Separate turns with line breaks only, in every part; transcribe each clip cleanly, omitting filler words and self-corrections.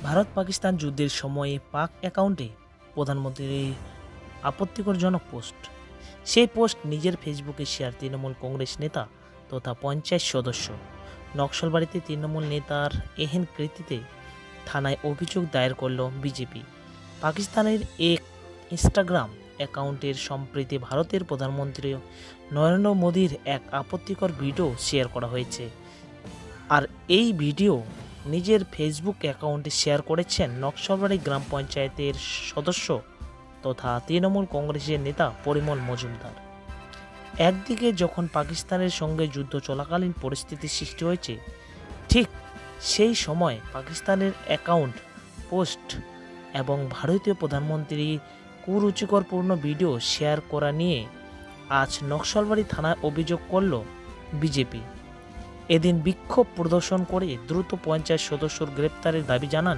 ভারত পাকিস্তান যুদ্ধের সময়ে পাক অ্যাকাউন্টে প্রধানমন্ত্রীর আপত্তিকরজনক পোস্ট। সেই পোস্ট নিজের ফেসবুকে শেয়ার তৃণমূল কংগ্রেস নেতা তথা পঞ্চায়েত সদস্য। নকশালবাড়িতে তৃণমূল নেতার এহেন কৃতিতে থানায় অভিযোগ দায়ের করল বিজেপি। পাকিস্তানের এক ইনস্টাগ্রাম অ্যাকাউন্টের সম্প্রতি ভারতের প্রধানমন্ত্রী নরেন্দ্র মোদীর এক আপত্তিকর ভিডিও শেয়ার করা হয়েছে। আর এই ভিডিও নিজের ফেসবুক অ্যাকাউন্টে শেয়ার করেছেন নকশালবাড়ি গ্রাম পঞ্চায়েতের সদস্য তথা তৃণমূল কংগ্রেসের নেতা পরিমল মজুমদার। একদিকে যখন পাকিস্তানের সঙ্গে যুদ্ধ চলাকালীন পরিস্থিতির সৃষ্টি হয়েছে, ঠিক সেই সময় পাকিস্তানের অ্যাকাউন্ট পোস্ট এবং ভারতীয় প্রধানমন্ত্রী কুরুচিকরপূর্ণ ভিডিও শেয়ার করা নিয়ে আজ নকশালবাড়ি থানায় অভিযোগ করল বিজেপি। এদিন বিক্ষোভ প্রদর্শন করে দ্রুত পঞ্চায়েত সদস্যর গ্রেপ্তারের দাবি জানান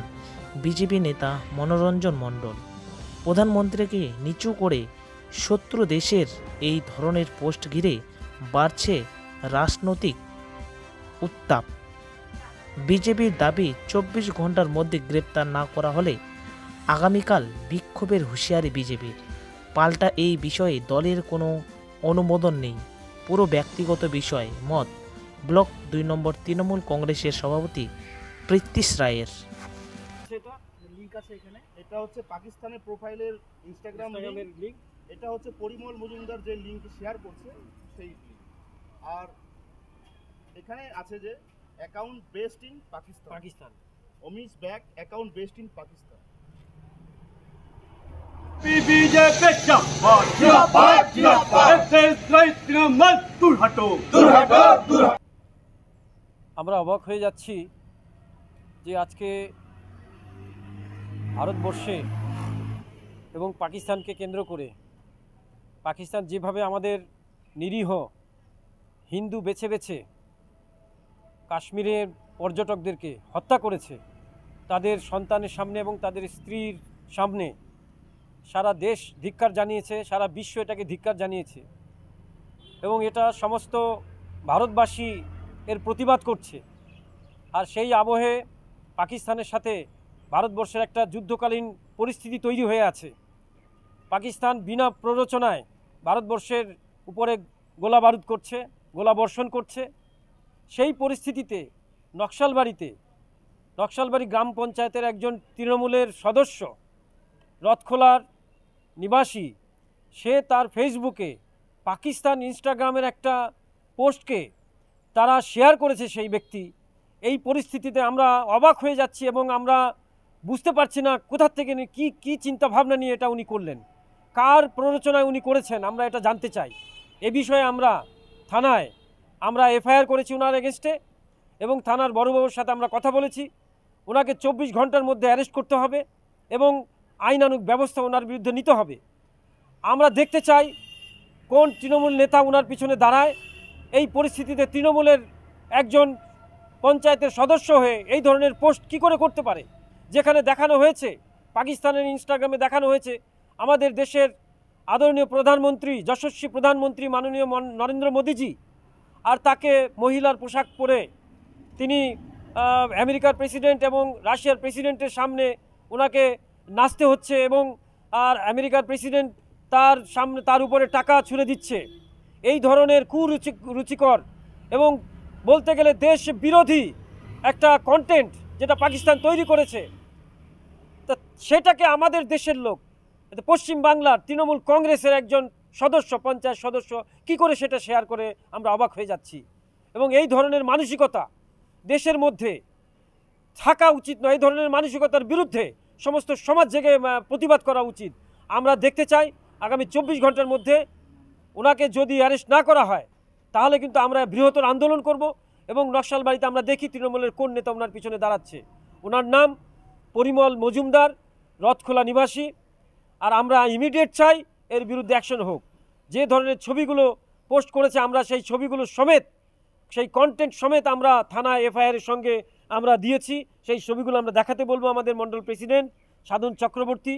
বিজেপি নেতা মনোরঞ্জন মণ্ডল। প্রধানমন্ত্রীকে নিচু করে শত্রু দেশের এই ধরনের পোস্ট ঘিরে বাড়ছে রাজনৈতিক উত্তাপ। বিজেপির দাবি 24 ঘন্টার মধ্যে গ্রেপ্তার না করা হলে আগামীকাল বিক্ষোভের হুঁশিয়ারি বিজেপির। পাল্টা এই বিষয়ে দলের কোনো অনুমোদন নেই, পুরো ব্যক্তিগত বিষয় মত ব্লক 2 নম্বর তৃণমূল কংগ্রেসের সভাপতি প্রীতিশ রায়ের।
এটা হচ্ছে পাকিস্তানের প্রোফাইলের ইনস্টাগ্রামের লিংক। এটা হচ্ছে পরিমল মজুমদার যে লিংক শেয়ার করছে সেই লিংক। আর এখানে আছে যে account based in Pakistan Amrish back account based in Pakistan.
BJP जिंदाबाद जिंदाबाद जिंदाबाद तृणमूल दूर हटो दूर हटो दूर।
আমরা অবাক হয়ে যাচ্ছি যে আজকে ভারতবর্ষে এবং পাকিস্তানকে কেন্দ্র করে পাকিস্তান যেভাবে আমাদের নিরীহ হিন্দু বেছে বেছে কাশ্মীরের পর্যটকদেরকে হত্যা করেছে, তাদের সন্তানের সামনে এবং তাদের স্ত্রীর সামনে সারা দেশ ধিক্কার জানিয়েছে, সারা বিশ্ব এটাকে ধিক্কার জানিয়েছে এবং এটা সমস্ত ভারতবাসী এর প্রতিবাদ করছে। আর সেই আবহে পাকিস্তানের সাথে ভারতবর্ষের একটা যুদ্ধকালীন পরিস্থিতি তৈরি হয়ে আছে। পাকিস্তান বিনা প্ররোচনায় ভারতবর্ষের উপরে গোলা বারুদ করছে, গোলা বর্ষণ করছে। সেই পরিস্থিতিতে নকশালবাড়ি গ্রাম পঞ্চায়েতের একজন তৃণমূলের সদস্য, রথখোলার নিবাসী, সে তার ফেসবুকে পাকিস্তান ইনস্টাগ্রামের একটা পোস্টকে তারা শেয়ার করেছে সেই ব্যক্তি। এই পরিস্থিতিতে আমরা অবাক হয়ে যাচ্ছি এবং আমরা বুঝতে পারছি না কোথা থেকে কি চিন্তা ভাবনা নিয়ে এটা উনি করলেন, কার প্ররোচনায় উনি করেছেন, আমরা এটা জানতে চাই। এ বিষয়ে আমরা থানায় এফআইআর করেছি ওনার এগেনস্টে এবং থানার বড়বাবুর সাথে আমরা কথা বলেছি। ওনাকে 24 ঘন্টার মধ্যে অ্যারেস্ট করতে হবে এবং আইনানুগ ব্যবস্থা ওনার বিরুদ্ধে নিতে হবে। আমরা দেখতে চাই কোন তৃণমূল নেতা ওনার পিছনে দাঁড়ায়। এই পরিস্থিতিতে তৃণমূলের একজন পঞ্চায়েতের সদস্য হয়ে এই ধরনের পোস্ট কি করে করতে পারে, যেখানে দেখানো হয়েছে পাকিস্তানের ইনস্টাগ্রামে দেখানো হয়েছে আমাদের দেশের আদরণীয় প্রধানমন্ত্রী, যশস্বী প্রধানমন্ত্রী মাননীয় নরেন্দ্র মোদীজি, আর তাকে মহিলার পোশাক পরে তিনি আমেরিকার প্রেসিডেন্ট এবং রাশিয়ার প্রেসিডেন্টের সামনে ওনাকে নাচতে হচ্ছে এবং আর আমেরিকার প্রেসিডেন্ট তার উপরে টাকা ছুঁড়ে দিচ্ছে। এই ধরনের কুরুচিকর এবং বলতে গেলে দেশ বিরোধী একটা কন্টেন্ট যেটা পাকিস্তান তৈরি করেছে, তা সেটাকে আমাদের দেশের লোক, পশ্চিম বাংলার তৃণমূল কংগ্রেসের একজন সদস্য, পঞ্চায়েত সদস্য কি করে সেটা শেয়ার করে আমরা অবাক হয়ে যাচ্ছি। এবং এই ধরনের মানসিকতা দেশের মধ্যে থাকা উচিত নয়। এই ধরনের মানসিকতার বিরুদ্ধে সমস্ত সমাজ জেগে প্রতিবাদ করা উচিত। আমরা দেখতে চাই আগামী 24 ঘন্টার মধ্যে ওনাকে যদি অ্যারেস্ট না করা হয় তাহলে কিন্তু আমরা বৃহত্তর আন্দোলন করব এবং নকশালবাড়িতে আমরা দেখি তৃণমূলের কোন নেতা ওনার পিছনে দাঁড়াচ্ছে। ওনার নাম পরিমল মজুমদার, রথখোলা নিবাসী। আর আমরা ইমিডিয়েট চাই এর বিরুদ্ধে অ্যাকশন হোক। যে ধরনের ছবিগুলো পোস্ট করেছে আমরা সেই ছবিগুলো সমেত, সেই কন্টেন্ট সমেত আমরা থানায় এফআইআরের সঙ্গে আমরা দিয়েছি। সেই ছবিগুলো আমরা দেখাতে বলবো আমাদের মন্ডল প্রেসিডেন্ট সাধন চক্রবর্তী।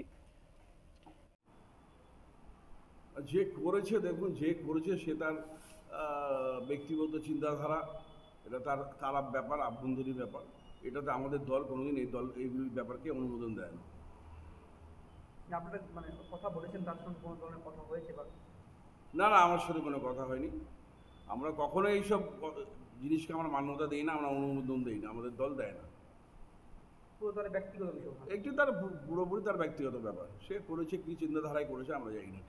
যে করেছে, দেখুন যে করেছে সে তার ব্যক্তিগত চিন্তাধারা, এটা তার ব্যাপার, আভ্যন্তরীণ ব্যাপার। এটাতে আমাদের দল কোনোদিন এই ব্যাপারকে অনুমোদন দেয় না।
আপনারা মানে কথা বলেছেন, তার সঙ্গে কোনো ধরনের কথা হয়েছে বা?
না না, আমার সাথে কোনো কথা হয়নি। আমরা কখনো এইসব জিনিসকে আমরা মান্যতা দিই না, আমরা অনুমোদন দিই না, আমাদের দল দেয় না।
পুরো তার ব্যক্তিগত বিষয়।
একটু তার পুরোপুরি তার ব্যক্তিগত ব্যাপার, সে করেছে কী চিন্তাধারায় করেছে আমরা জানি না।